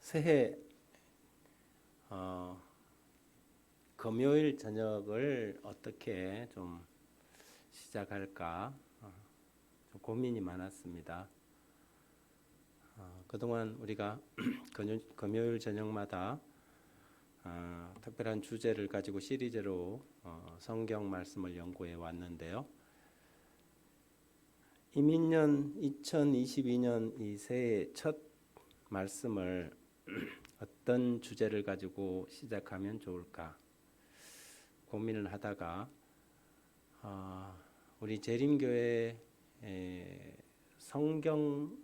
새해 금요일 저녁을 어떻게 좀 시작할까 좀 고민이 많았습니다. 그동안 우리가 금요일 저녁마다 특별한 주제를 가지고 시리즈로 성경 말씀을 연구해 왔는데요. 이민년 2022년 이 새해 첫 말씀을 어떤 주제를 가지고 시작하면 좋을까 고민을 하다가 우리 재림교회 성경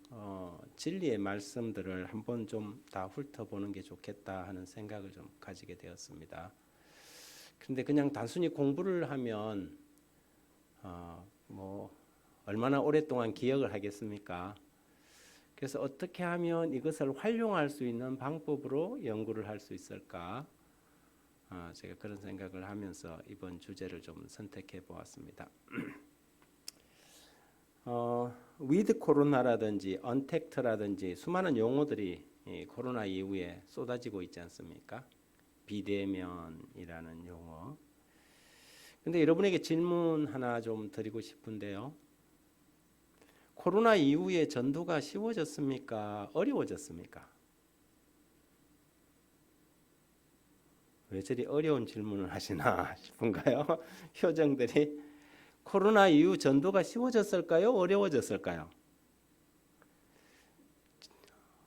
진리의 말씀들을 한번 좀 다 훑어보는 게 좋겠다 하는 생각을 좀 가지게 되었습니다. 그런데 그냥 단순히 공부를 하면 뭐 얼마나 오랫동안 기억을 하겠습니까? 그래서 어떻게 하면 이것을 활용할 수 있는 방법으로 연구를 할 수 있을까? 제가 그런 생각을 하면서 이번 주제를 좀 선택해 보았습니다. 위드 코로나라든지 언택트라든지 수많은 용어들이 코로나 이후에 쏟아지고 있지 않습니까? 비대면이라는 용어. 근데 여러분에게 질문 하나 좀 드리고 싶은데요. 코로나 이후에 전도가 쉬워졌습니까? 어려워졌습니까? 왜 저리 어려운 질문을 하시나 싶은가요? 표정들이. 코로나 이후 전도가 쉬워졌을까요? 어려워졌을까요?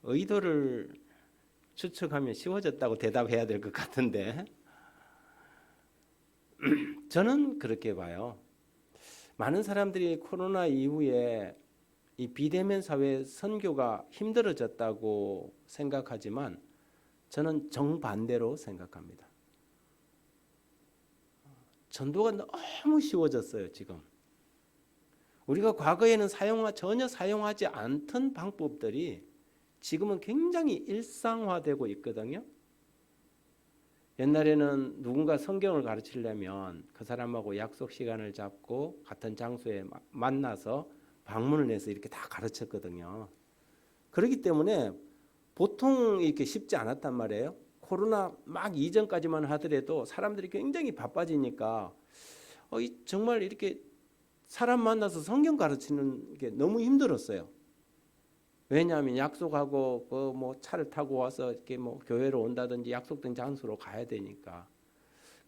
의도를 추측하면 쉬워졌다고 대답해야 될 것 같은데 저는 그렇게 봐요. 많은 사람들이 코로나 이후에 이 비대면 사회 선교가 힘들어졌다고 생각하지만 저는 정반대로 생각합니다. 전도가 너무 쉬워졌어요. 지금 우리가 과거에는 전혀 사용하지 않던 방법들이 지금은 굉장히 일상화되고 있거든요. 옛날에는 누군가 성경을 가르치려면 그 사람하고 약속 시간을 잡고 같은 장소에 만나서 방문을 해서 이렇게 다 가르쳤거든요. 그렇기 때문에 보통 이렇게 쉽지 않았단 말이에요. 코로나 막 이전까지만 하더라도 사람들이 굉장히 바빠지니까 정말 이렇게 사람 만나서 성경 가르치는 게 너무 힘들었어요. 왜냐하면 약속하고 뭐 차를 타고 와서 이렇게 뭐 교회로 온다든지 약속된 장소로 가야 되니까.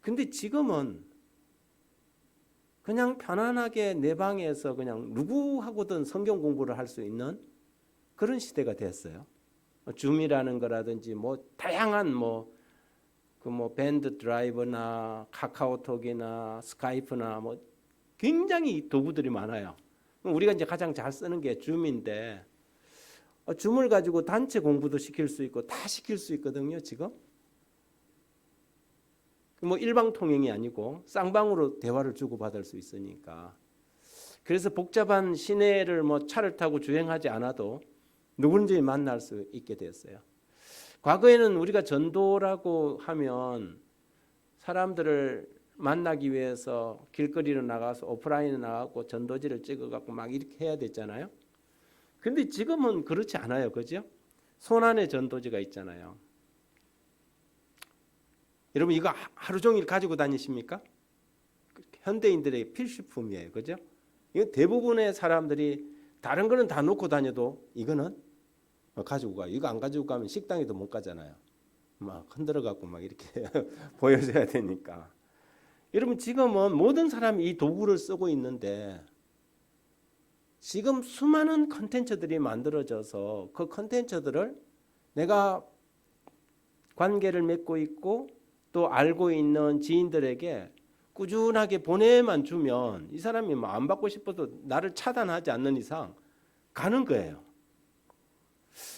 근데 지금은 그냥 편안하게 내 방에서 그냥 누구하고든 성경 공부를 할 수 있는 그런 시대가 됐어요. 줌이라는 거라든지 뭐 다양한 밴드 드라이브나 카카오톡이나 스카이프나 뭐 굉장히 도구들이 많아요. 우리가 이제 가장 잘 쓰는 게 줌인데 줌을 가지고 단체 공부도 시킬 수 있고 다 시킬 수 있거든요. 지금 뭐 일방통행이 아니고 쌍방으로 대화를 주고받을 수 있으니까. 그래서 복잡한 시내를 뭐 차를 타고 주행하지 않아도 누구든지 만날 수 있게 됐어요. 과거에는 우리가 전도라고 하면 사람들을 만나기 위해서 길거리로 나가서 오프라인에 나가고 전도지를 찍어갖고 막 이렇게 해야 됐잖아요. 근데 지금은 그렇지 않아요. 그죠? 손안에 전도지가 있잖아요. 여러분 이거 하루 종일 가지고 다니십니까? 현대인들의 필수품이에요. 그죠? 이거 대부분의 사람들이 다른 거는 다 놓고 다녀도 이거는 가지고 가요. 이거 안 가지고 가면 식당에도 못 가잖아요. 막 흔들어 갖고 막 이렇게 보여줘야 되니까. 여러분 지금은 모든 사람이 이 도구를 쓰고 있는데 지금 수많은 컨텐츠들이 만들어져서 그 컨텐츠들을 내가 관계를 맺고 있고 또 알고 있는 지인들에게 꾸준하게 보내만 주면 이 사람이 뭐 안 받고 싶어도 나를 차단하지 않는 이상 가는 거예요.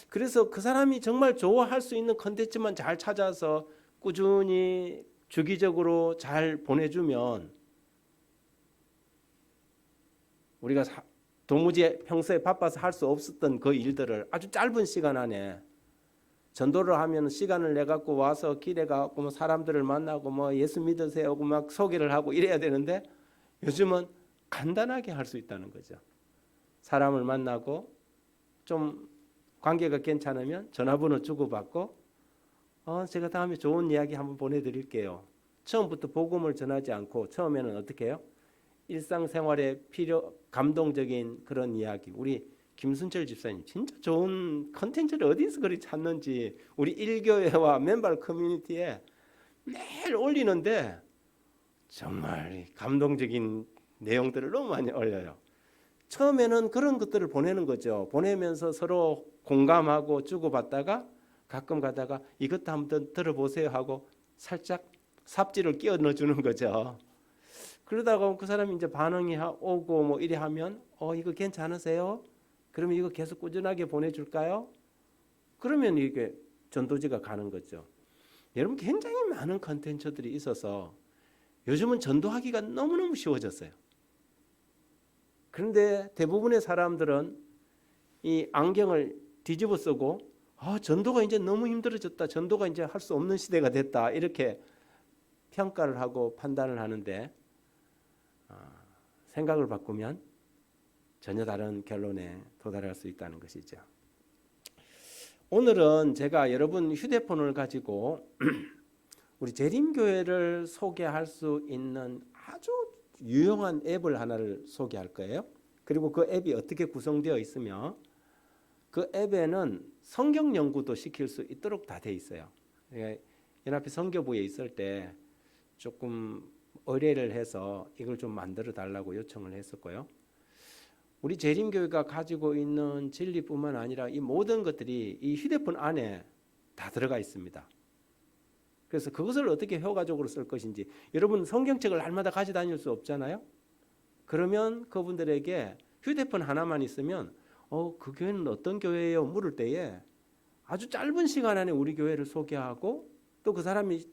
그래서 그 사람이 정말 좋아할 수 있는 컨텐츠만 잘 찾아서 꾸준히 주기적으로 잘 보내주면 우리가 도무지 평소에 바빠서 할 수 없었던 그 일들을 아주 짧은 시간 안에 전도를 하면 시간을 내 갖고 와서 길에 가고 뭐 사람들을 만나고 뭐 예수 믿으세요 하고 막 소개를 하고 이래야 되는데 요즘은 간단하게 할 수 있다는 거죠. 사람을 만나고 좀 관계가 괜찮으면 전화번호 주고받고 제가 다음에 좋은 이야기 한번 보내드릴게요. 처음부터 복음을 전하지 않고 처음에는 어떻게 해요? 일상생활에 감동적인 그런 이야기. 우리 김순철 집사님 진짜 좋은 컨텐츠를 어디서 그리 찾는지 우리 일교회와 맨발 커뮤니티에 매일 올리는데 정말 감동적인 내용들을 너무 많이 올려요. 처음에는 그런 것들을 보내는 거죠. 보내면서 서로 공감하고 주고받다가 가끔 가다가 이것도 한번 들어보세요 하고 살짝 삽질을 끼워 넣어주는 거죠. 그러다가 그 사람이 이제 반응이 오고 뭐 이래 하면 이거 괜찮으세요? 그러면 이거 계속 꾸준하게 보내줄까요? 그러면 이게 전도지가 가는 거죠. 여러분 굉장히 많은 컨텐츠들이 있어서 요즘은 전도하기가 너무너무 쉬워졌어요. 그런데 대부분의 사람들은 이 안경을 뒤집어 쓰고 전도가 이제 너무 힘들어졌다. 전도가 이제 할 수 없는 시대가 됐다. 이렇게 평가를 하고 판단을 하는데 생각을 바꾸면 전혀 다른 결론에 도달할 수 있다는 것이죠. 오늘은 제가 여러분 휴대폰을 가지고 우리 재림교회를 소개할 수 있는 아주 유용한 앱을 하나를 소개할 거예요. 그리고 그 앱이 어떻게 구성되어 있으며 그 앱에는 성경 연구도 시킬 수 있도록 다 돼 있어요. 연합회 선교부에 있을 때 조금 의뢰를 해서 이걸 좀 만들어 달라고 요청을 했었고요. 우리 재림교회가 가지고 있는 진리뿐만 아니라 이 모든 것들이 이 휴대폰 안에 다 들어가 있습니다. 그래서 그것을 어떻게 효과적으로 쓸 것인지, 여러분 성경책을 날마다 가지고 다닐 수 없잖아요. 그러면 그분들에게 휴대폰 하나만 있으면 그 교회는 어떤 교회예요? 물을 때에 아주 짧은 시간 안에 우리 교회를 소개하고 또 그 사람이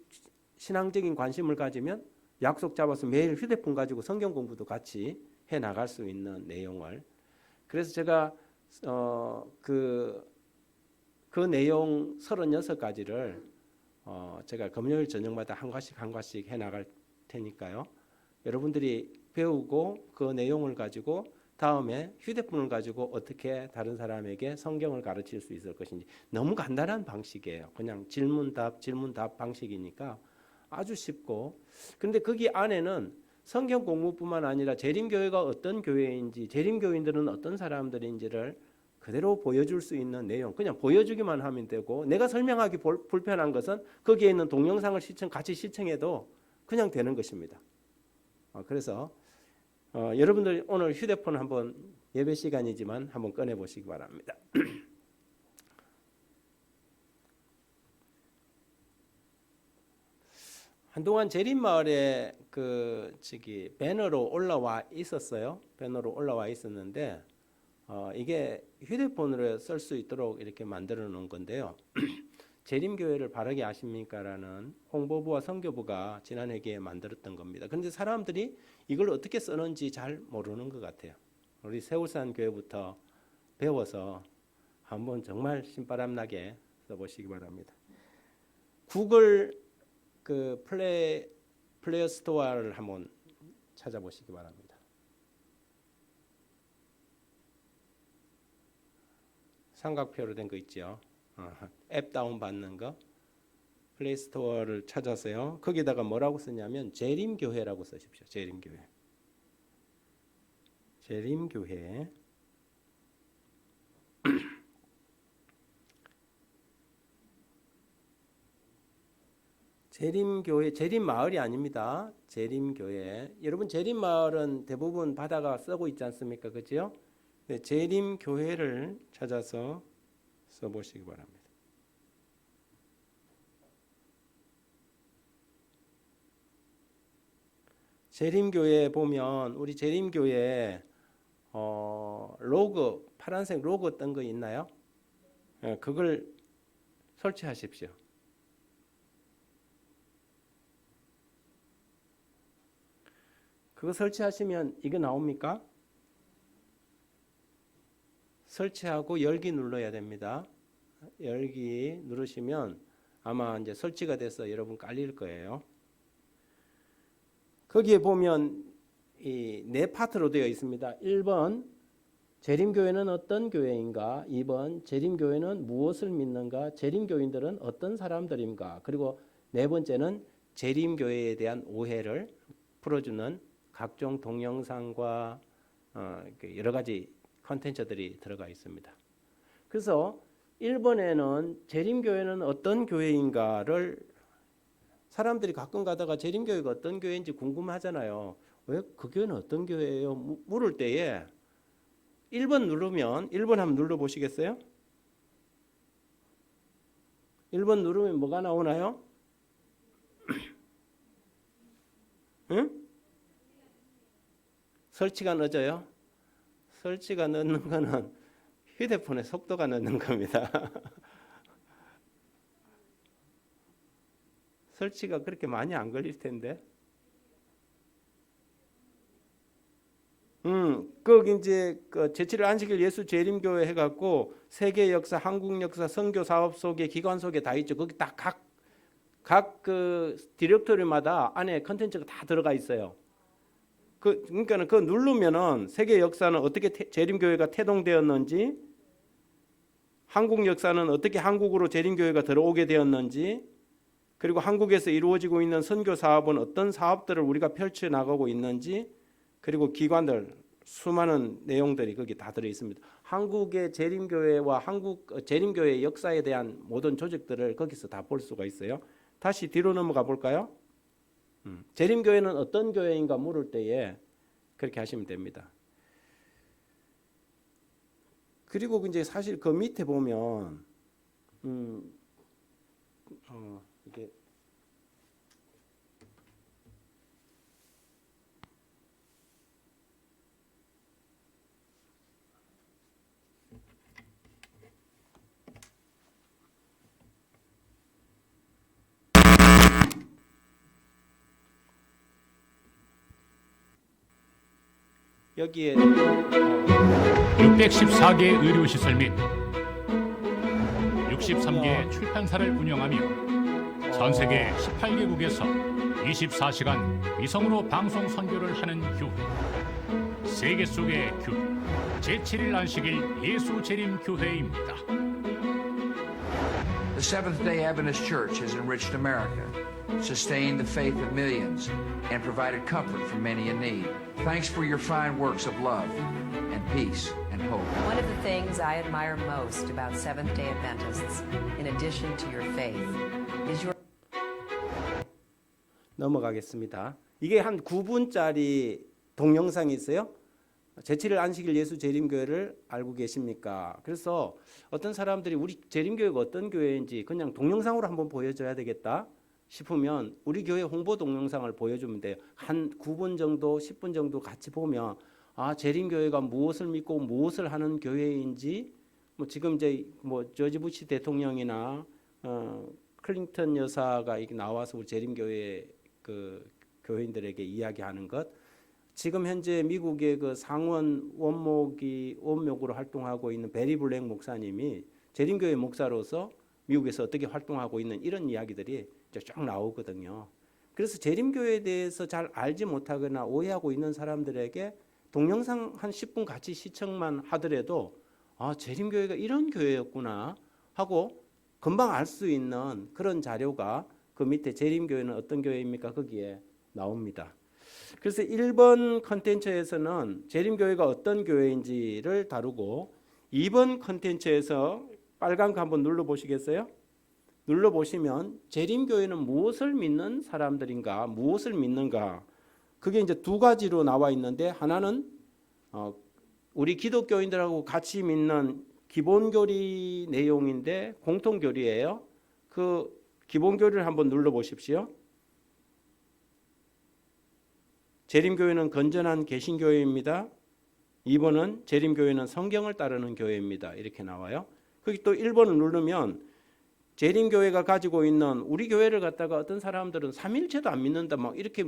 신앙적인 관심을 가지면 약속 잡아서 매일 휴대폰 가지고 성경 공부도 같이 해 나갈 수 있는 내용을, 그래서 제가 그 내용 36가지를 제가 금요일 저녁마다 한 과씩 해 나갈 테니까요. 여러분들이 배우고 그 내용을 가지고 다음에 휴대폰을 가지고 어떻게 다른 사람에게 성경을 가르칠 수 있을 것인지, 너무 간단한 방식이에요. 그냥 질문답 방식이니까 아주 쉽고, 그런데 거기 안에는 성경 공부뿐만 아니라 재림교회가 어떤 교회인지, 재림교인들은 어떤 사람들인지를 그대로 보여줄 수 있는 내용, 그냥 보여주기만 하면 되고, 내가 설명하기 불편한 것은 거기에 있는 동영상을 같이 시청해도 그냥 되는 것입니다. 그래서 여러분들 오늘 휴대폰 한번, 예배 시간이지만 한번 꺼내 보시기 바랍니다. 한동안 재림마을에 배너로 올라와 있었어요. 배너로 올라와 있었는데 이게 휴대폰으로 쓸 수 있도록 이렇게 만들어 놓은 건데요. 재림교회를 바르게 아십니까라는 홍보부와 선교부가 지난 회기에 만들었던 겁니다. 그런데 사람들이 이걸 어떻게 쓰는지 잘 모르는 것 같아요. 우리 세울산 교회부터 배워서 한번 정말 신바람 나게 써보시기 바랍니다. 구글 플레이어 스토어를 한번 찾아보시기 바랍니다. 삼각표로 된 거 있죠. 앱 다운 받는 거, 플레이 스토어를 찾아서요. 거기다가 뭐라고 쓰냐면 재림교회라고 쓰십시오. 재림교회. 재림교회. 재림교회, 재림마을이 아닙니다. 재림교회. 여러분 재림마을은 대부분 바다가 쓰고 있지 않습니까? 그죠? 네, 재림교회를 찾아서 써보시기 바랍니다. 재림교회 보면 우리 재림교회 로고, 파란색 로고 뜬 거 있나요? 그걸 설치하십시오. 그거 설치하시면 이거 나옵니까? 설치하고 열기 눌러야 됩니다. 열기 누르시면 아마 이제 설치가 돼서 여러분 깔릴 거예요. 거기에 보면 이 네 파트로 되어 있습니다. 1번 재림교회는 어떤 교회인가? 2번 재림교회는 무엇을 믿는가? 재림교인들은 어떤 사람들인가? 그리고 네 번째는 재림교회에 대한 오해를 풀어주는 각종 동영상과 여러 가지 컨텐츠들이 들어가 있습니다. 그래서 1번에는 재림교회는 어떤 교회인가를 사람들이 가끔 가다가 재림교회가 어떤 교회인지 궁금하잖아요. 왜 그 교회는 어떤 교회예요? 물을 때에 1번 누르면 1번 한번 눌러보시겠어요? 1번 누르면 뭐가 나오나요? 응? 설치가 늦어요? 설치가 늦는 거는 휴대폰의 속도가 늦는 겁니다. 설치가 그렇게 많이 안 걸릴 텐데. 그 이제 그 제7일 안식일 예수 재림교회 해갖고 세계 역사, 한국 역사, 선교 사업 속에 기관 속에 다 있죠. 거기 다 각 그 디렉토리마다 안에 컨텐츠가 다 들어가 있어요. 그러니까는 그 누르면은 세계 역사는 어떻게 재림교회가 태동되었는지, 한국 역사는 어떻게 한국으로 재림교회가 들어오게 되었는지, 그리고 한국에서 이루어지고 있는 선교 사업은 어떤 사업들을 우리가 펼쳐 나가고 있는지, 그리고 기관들 수많은 내용들이 거기 다 들어 있습니다. 한국의 재림교회와 한국 재림교회의 역사에 대한 모든 조직들을 거기서 다 볼 수가 있어요. 다시 뒤로 넘어가 볼까요? 재림교회는 어떤 교회인가 물을 때에 그렇게 하시면 됩니다. 그리고 이제 사실 그 밑에 보면 이게 여기에 614개 의료시설 및 63개 출판사를 운영하며 전 세계 18개국에서 24시간 위성으로 방송 선교를 하는 교회, 세계 속의 교회, 제7일 안식일 예수 재림 교회입니다. The Seventh-day Adventist Church has enriched America, sustained the faith of millions, and provided comfort for many in need. Thanks for your fine works of love and peace and hope. One of the things I admire most about Seventh-day Adventists, in addition to your faith, is your 넘어가겠습니다. 이게 한 9분짜리 동영상이 있어요. 제7일 안식일 예수 재림교회를 알고 계십니까? 그래서 어떤 사람들이 우리 재림교회가 어떤 교회인지 그냥 동영상으로 한번 보여줘야 되겠다 싶으면 우리 교회 홍보 동영상을 보여주면 돼요. 한 9분 정도, 10분 정도 같이 보면 재림교회가 무엇을 믿고 무엇을 하는 교회인지 뭐 지금 이제 뭐 조지 부시 대통령이나 클린턴 여사가 이렇게 나와서 우리 재림교회 그 교인들에게 이야기하는 것, 지금 현재 미국의 그 상원 원목으로 활동하고 있는 베리 블랙 목사님이 재림교회 목사로서 미국에서 어떻게 활동하고 있는 이런 이야기들이 쫙 나오거든요. 그래서 재림교회에 대해서 잘 알지 못하거나 오해하고 있는 사람들에게 동영상 한 10분 같이 시청만 하더라도 재림교회가 이런 교회였구나 하고 금방 알 수 있는 그런 자료가 그 밑에 재림교회는 어떤 교회입니까? 거기에 나옵니다. 그래서 1번 컨텐츠에서는 재림교회가 어떤 교회인지를 다루고 2번 컨텐츠에서 빨간 거 한번 눌러보시겠어요? 눌러보시면 재림교회는 무엇을 믿는 사람들인가, 무엇을 믿는가, 그게 이제 두 가지로 나와 있는데, 하나는 우리 기독교인들하고 같이 믿는 기본교리 내용인데 공통교리예요. 그 기본교리를 한번 눌러보십시오. 재림교회는 건전한 개신교회입니다. 2번은 재림교회는 성경을 따르는 교회입니다. 이렇게 나와요. 거기 또 1번을 누르면 재림교회가 가지고 있는, 우리 교회를 갖다가 어떤 사람들은 삼일체도 안 믿는다 막 이렇게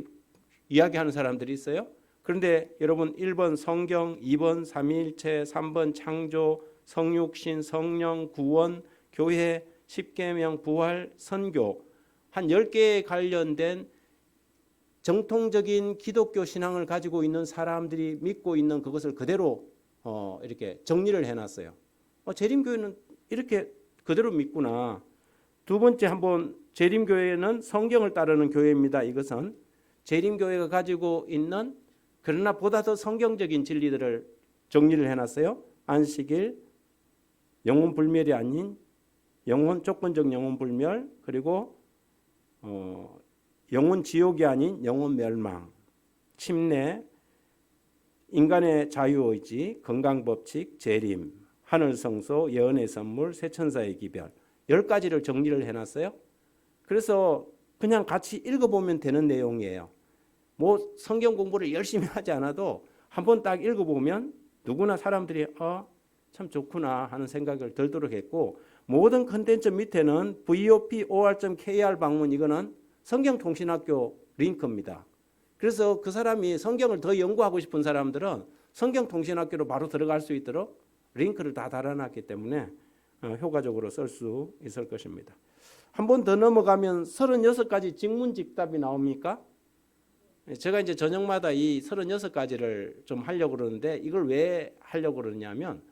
이야기하는 사람들이 있어요. 그런데 여러분 1번 성경, 2번 삼일체, 3번 창조, 성육신, 성령, 구원, 교회, 십계명, 부활, 선교, 한 10개에 관련된 정통적인 기독교 신앙을 가지고 있는 사람들이 믿고 있는 그것을 그대로 이렇게 정리를 해놨어요. 재림교회는 이렇게 그대로 믿구나. 두 번째 한번 재림교회는 성경을 따르는 교회입니다. 이것은 재림교회가 가지고 있는 그러나 보다 더 성경적인 진리들을 정리를 해놨어요. 안식일, 영혼 불멸이 아닌 조건적 영혼 불멸, 그리고 영혼 지옥이 아닌 영혼 멸망, 침례, 인간의 자유의지, 건강법칙, 재림, 하늘성소, 예언의 선물, 새천사의 기별 10가지를 정리를 해놨어요. 그래서 그냥 같이 읽어보면 되는 내용이에요. 뭐 성경 공부를 열심히 하지 않아도 한번 딱 읽어보면 누구나 사람들이 참 좋구나 하는 생각을 들도록 했고, 모든 컨텐츠 밑에는 vop.or.kr 방문, 이거는 성경통신학교 링크입니다. 그래서 그 사람이 성경을 더 연구하고 싶은 사람들은 성경통신학교로 바로 들어갈 수 있도록 링크를 다 달아놨기 때문에 효과적으로 쓸 수 있을 것입니다. 한 번 더 넘어가면 36가지 직문직답이 나옵니까? 제가 이제 저녁마다 이 36가지를 좀 하려고 그러는데, 이걸 왜 하려고 그러냐면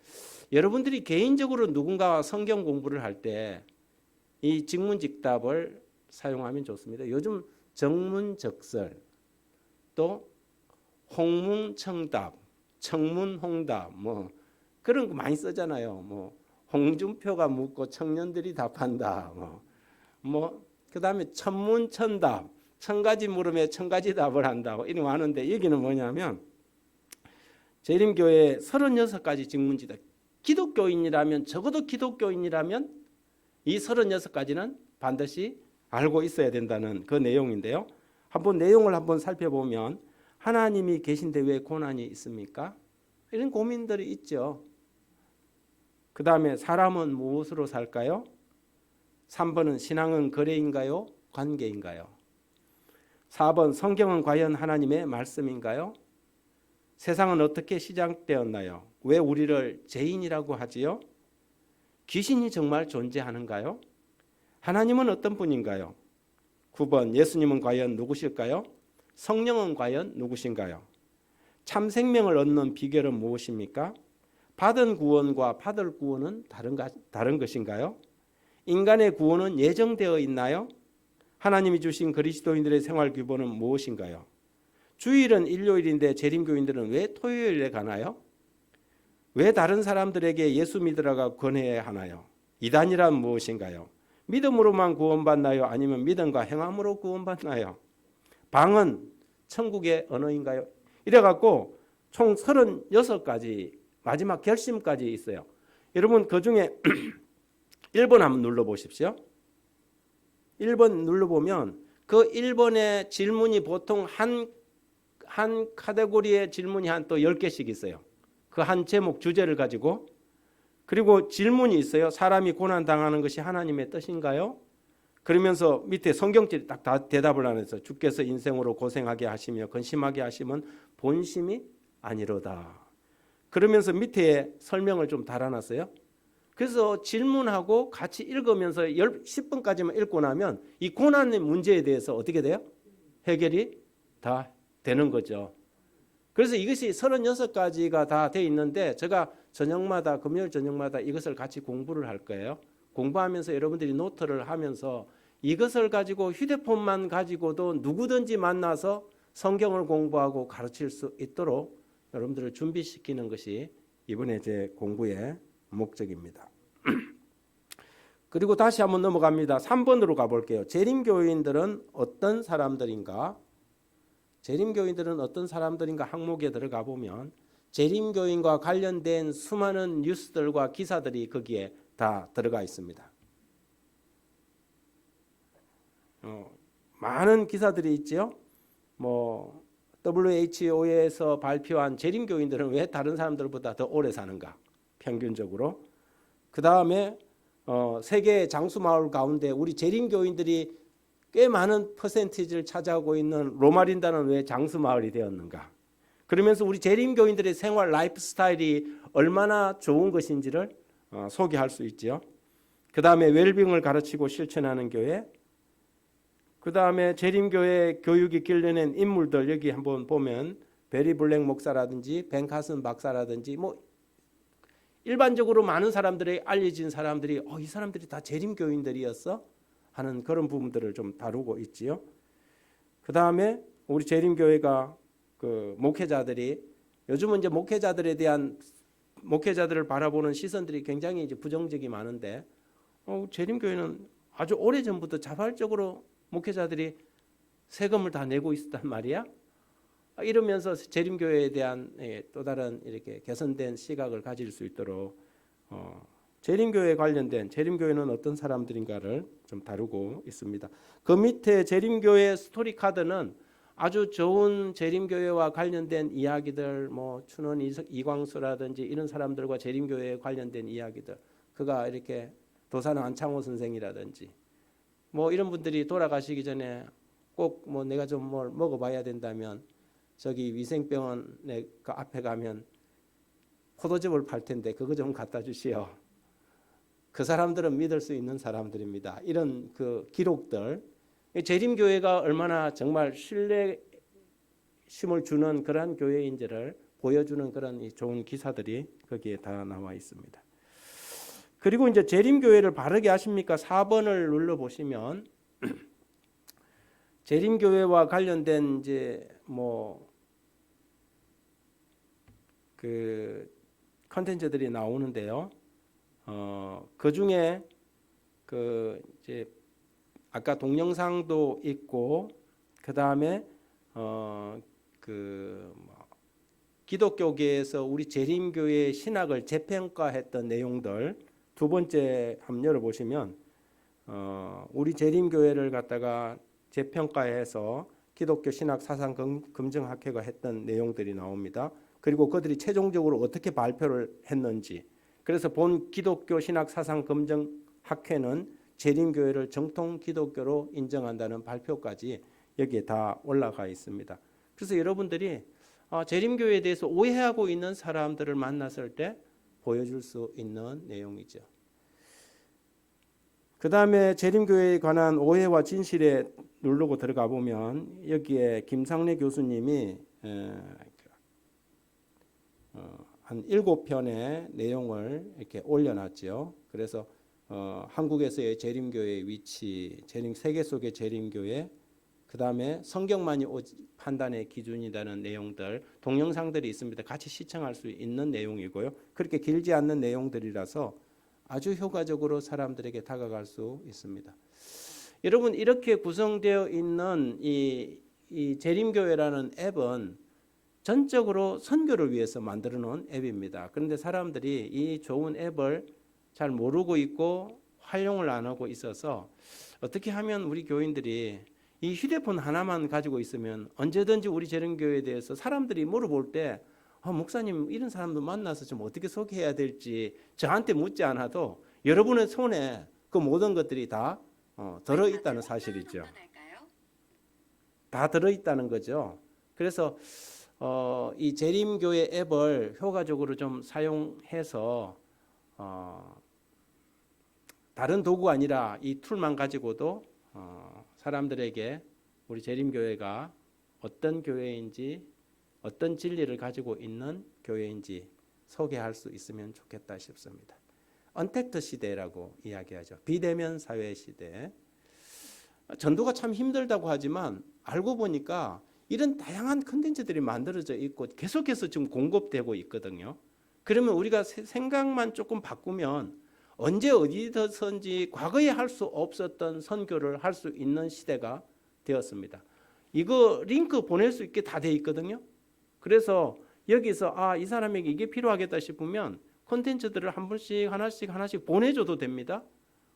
여러분들이 개인적으로 누군가와 성경 공부를 할 때 이 직문직답을 사용하면 좋습니다. 요즘 정문적설, 또 홍문청답, 청문홍답 뭐 그런 거 많이 쓰잖아요. 뭐 홍준표가 묻고 청년들이 답한다. 뭐 그다음에 천문천답, 1000가지 물음에 1000가지 답을 한다고 이런 거 하는데, 여기는 뭐냐면 재림교회 36가지 직문직답, 기독교인이라면, 적어도 기독교인이라면 이 36가지는 반드시 알고 있어야 된다는 그 내용인데요. 한번 내용을 한번 살펴보면, 하나님이 계신데 왜 고난이 있습니까? 이런 고민들이 있죠. 그 다음에 사람은 무엇으로 살까요? 3번은 신앙은 거래인가요? 관계인가요? 4번 성경은 과연 하나님의 말씀인가요? 세상은 어떻게 시작되었나요? 왜 우리를 죄인이라고 하지요? 귀신이 정말 존재하는가요? 하나님은 어떤 분인가요? 9번 예수님은 과연 누구실까요? 성령은 과연 누구신가요? 참 생명을 얻는 비결은 무엇입니까? 받은 구원과 받을 구원은 다른 것인가요? 인간의 구원은 예정되어 있나요? 하나님이 주신 그리스도인들의 생활 규범은 무엇인가요? 주일은 일요일인데 재림교인들은 왜 토요일에 가나요? 왜 다른 사람들에게 예수 믿으라고 권해야 하나요? 이단이란 무엇인가요? 믿음으로만 구원받나요? 아니면 믿음과 행함으로 구원받나요? 방은 천국의 언어인가요? 이래갖고 총 36가지 마지막 결심까지 있어요. 여러분 그중에 1번 한번 눌러보십시오. 1번 눌러보면 그 1번의 질문이 보통 한 카테고리의 질문이 한 또 10개씩 있어요. 그 한 제목 주제를 가지고. 그리고 질문이 있어요. 사람이 고난당하는 것이 하나님의 뜻인가요? 그러면서 밑에 성경절이 딱 다 대답을 하면서 주께서 인생으로 고생하게 하시며 근심하게 하시면 본심이 아니로다. 그러면서 밑에 설명을 좀 달아놨어요. 그래서 질문하고 같이 읽으면서 10분까지만 읽고 나면 이 고난의 문제에 대해서 어떻게 돼요? 해결이 다 되는 거죠. 그래서 이것이 36가지가 다 돼 있는데, 제가 저녁마다, 금요일 저녁마다 이것을 같이 공부를 할 거예요. 공부하면서 여러분들이 노트를 하면서 이것을 가지고 휴대폰만 가지고도 누구든지 만나서 성경을 공부하고 가르칠 수 있도록 여러분들을 준비시키는 것이 이번에 제 공부의 목적입니다. 그리고 다시 한번 넘어갑니다. 3번으로 가볼게요. 재림교인들은 어떤 사람들인가? 재림교인들은 어떤 사람들인가 항목에 들어가 보면 재림교인과 관련된 수많은 뉴스들과 기사들이 거기에 다 들어가 있습니다. 많은 기사들이 있죠. 뭐 WHO에서 발표한 재림교인들은 왜 다른 사람들보다 더 오래 사는가? 평균적으로. 그 다음에 세계 장수마을 가운데 우리 재림교인들이 꽤 많은 퍼센티지를 차지하고 있는 로마린다는 왜 장수마을이 되었는가? 그러면서 우리 재림교인들의 생활 라이프 스타일이 얼마나 좋은 것인지를 소개할 수 있죠. 그 다음에 웰빙을 가르치고 실천하는 교회. 그 다음에 재림교회 교육이 길러낸 인물들 여기 한번 보면 베리 블랙 목사라든지 벤 카슨 박사라든지 뭐 일반적으로 많은 사람들이 알려진 사람들이 이 사람들이 다 재림교인들이었어 하는 그런 부분들을 좀 다루고 있지요. 그 다음에 우리 재림교회가 그 목회자들이 요즘은 이제 목회자들을 바라보는 시선들이 굉장히 이제 부정적이 많은데 재림교회는 아주 오래 전부터 자발적으로 목회자들이 세금을 다 내고 있었단 말이야. 이러면서 재림교회에 대한 또 다른 이렇게 개선된 시각을 가질 수 있도록 재림교회에 관련된 재림교회는 어떤 사람들인가를 좀 다루고 있습니다. 그 밑에 재림교회 스토리 카드는 아주 좋은 재림교회와 관련된 이야기들, 뭐 춘원 이광수라든지 이런 사람들과 재림교회에 관련된 이야기들, 그가 이렇게 도산 안창호 선생이라든지 뭐 이런 분들이 돌아가시기 전에 꼭 뭐 내가 좀 뭘 먹어봐야 된다면 저기 위생병원에 그 앞에 가면 포도즙을 팔 텐데 그거 좀 갖다 주시오. 그 사람들은 믿을 수 있는 사람들입니다. 이런 그 기록들, 재림교회가 얼마나 정말 신뢰심을 주는 그러한 교회인지를 보여주는 그런 좋은 기사들이 거기에 다 나와 있습니다. 그리고 이제 재림교회를 바르게 하십니까? 4번을 눌러 보시면 재림교회와 관련된 이제 뭐 그 컨텐츠들이 나오는데요. 그 중에 그 이제 아까 동영상도 있고 그 다음에 기독교계에서 우리 재림교회 신학을 재평가했던 내용들 두 번째 한번 열어보시면 우리 재림교회를 갖다가 재평가해서 기독교 신학 사상 검증학회가 했던 내용들이 나옵니다. 그리고 그들이 최종적으로 어떻게 발표를 했는지, 그래서 본 기독교 신학 사상 검증학회는 재림교회를 정통 기독교로 인정한다는 발표까지 여기에 다 올라가 있습니다. 그래서 여러분들이 재림교회에 대해서 오해하고 있는 사람들을 만났을 때 보여줄 수 있는 내용이죠. 그 다음에 재림교회에 관한 오해와 진실에 누르고 들어가 보면 여기에 김상래 교수님이 한 7편의 내용을 이렇게 올려놨죠. 그래서 한국에서의 재림교회의 위치, 세계 속의 재림교회, 그 다음에 성경만이 판단의 기준이라는 내용들, 동영상들이 있습니다. 같이 시청할 수 있는 내용이고요. 그렇게 길지 않는 내용들이라서 아주 효과적으로 사람들에게 다가갈 수 있습니다. 여러분, 이렇게 구성되어 있는 이 재림교회라는 앱은 전적으로 선교를 위해서 만들어 놓은 앱입니다. 그런데 사람들이 이 좋은 앱을 잘 모르고 있고 활용을 안 하고 있어서 어떻게 하면 우리 교인들이 이 휴대폰 하나만 가지고 있으면 언제든지 우리 재림교회에 대해서 사람들이 물어볼 때 목사님 이런 사람도 만나서 좀 어떻게 소개해야 될지 저한테 묻지 않아도 여러분의 손에 그 모든 것들이 다 들어있다는 사실이죠. 다 들어있다는 거죠. 그래서 이 재림교회 앱을 효과적으로 좀 사용해서 다른 도구가 아니라 이 툴만 가지고도 사람들에게 우리 재림교회가 어떤 교회인지 어떤 진리를 가지고 있는 교회인지 소개할 수 있으면 좋겠다 싶습니다. 언택트 시대라고 이야기하죠. 비대면 사회 시대. 전도가 참 힘들다고 하지만 알고 보니까 이런 다양한 컨텐츠들이 만들어져 있고 계속해서 지금 공급되고 있거든요. 그러면 우리가 생각만 조금 바꾸면 언제 어디서든지 과거에 할 수 없었던 선교를 할 수 있는 시대가 되었습니다. 이거 링크 보낼 수 있게 다 돼 있거든요. 그래서 여기서 이 사람에게 이게 필요하겠다 싶으면 콘텐츠들을 한 번씩 하나씩 보내줘도 됩니다.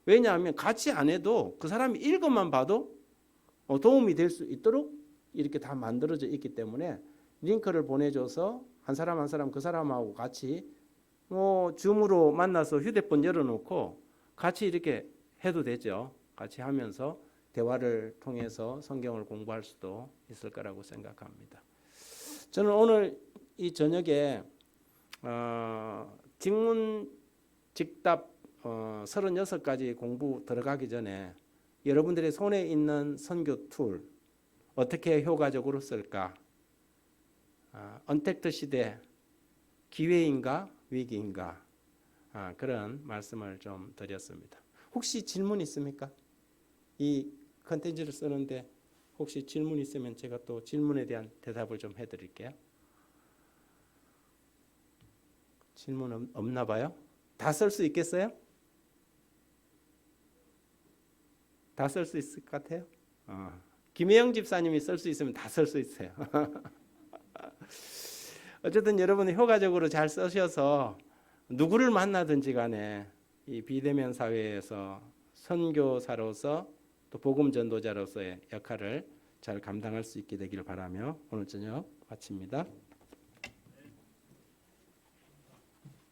왜냐하면 같이 안 해도 그 사람이 읽어만 봐도 도움이 될 수 있도록 이렇게 다 만들어져 있기 때문에 링크를 보내줘서 한 사람 그 사람하고 같이 줌으로 만나서 휴대폰 열어놓고 같이 이렇게 해도 되죠. 같이 하면서 대화를 통해서 성경을 공부할 수도 있을 거라고 생각합니다. 저는 오늘 이 저녁에 직문직답 36가지 공부 들어가기 전에 여러분들의 손에 있는 선교 툴 어떻게 효과적으로 쓸까? 언택트 시대 기회인가 위기인가? 그런 말씀을 좀 드렸습니다. 혹시 질문 있습니까? 이 컨텐츠를 쓰는데 혹시 질문 있으면 제가 또 질문에 대한 대답을 좀 해드릴게요. 질문 없나 봐요? 다 쓸 수 있겠어요? 다 쓸 수 있을 것 같아요? 김혜영 집사님이 쓸 수 있으면 다 쓸 수 있어요. 어쨌든 여러분이 효과적으로 잘 쓰셔서 누구를 만나든지 간에 이 비대면 사회에서 선교사로서 또 복음 전도자로서의 역할을 잘 감당할 수 있게 되기를 바라며 오늘 저녁 마칩니다.